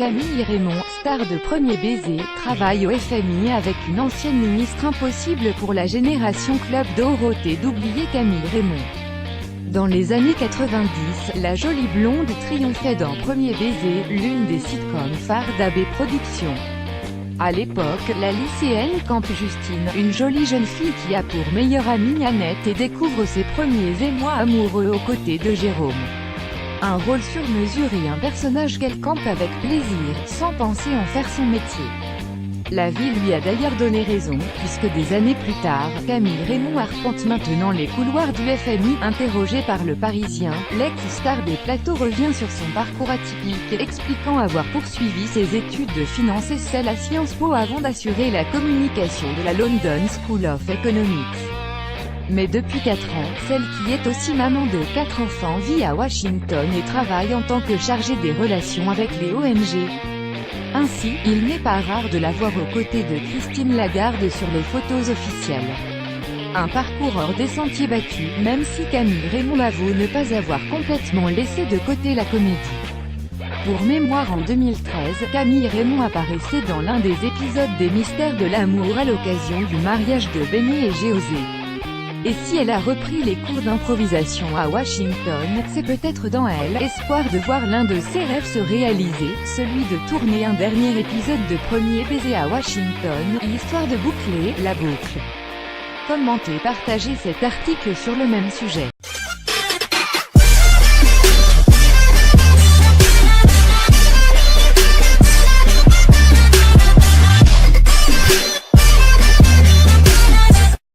Camille Raymond, star de Premier Baiser, travaille au FMI avec une ancienne ministre. Impossible pour la génération Club Dorothée d'oublier Camille Raymond. Dans les années 90, la jolie blonde triomphait dans Premier Baiser, l'une des sitcoms phares d'AB Productions. À l'époque, la lycéenne campe Justine, une jolie jeune fille qui a pour meilleure amie Annette et découvre ses premiers émois amoureux aux côtés de Jérôme. Un rôle sur mesure et un personnage qu'elle campe avec plaisir, sans penser en faire son métier. La vie lui a d'ailleurs donné raison, puisque des années plus tard, Camille Raymond arpente maintenant les couloirs du FMI. Interrogée par Le Parisien, l'ex-star des plateaux revient sur son parcours atypique, expliquant avoir poursuivi ses études de finance et celles à Sciences Po avant d'assurer la communication de la London School of Economics. Mais depuis 4 ans, celle qui est aussi maman de 4 enfants vit à Washington et travaille en tant que chargée des relations avec les ONG. Ainsi, il n'est pas rare de la voir aux côtés de Christine Lagarde sur les photos officielles. Un parcours hors des sentiers battus, même si Camille Raymond avoue ne pas avoir complètement laissé de côté la comédie. Pour mémoire, en 2013, Camille Raymond apparaissait dans l'un des épisodes des Mystères de l'amour à l'occasion du mariage de Benny et José. Et si elle a repris les cours d'improvisation à Washington, c'est peut-être dans elle, espoir de voir l'un de ses rêves se réaliser, celui de tourner un dernier épisode de Premier Baiser à Washington, histoire de boucler la boucle. Commentez, partagez cet article sur le même sujet.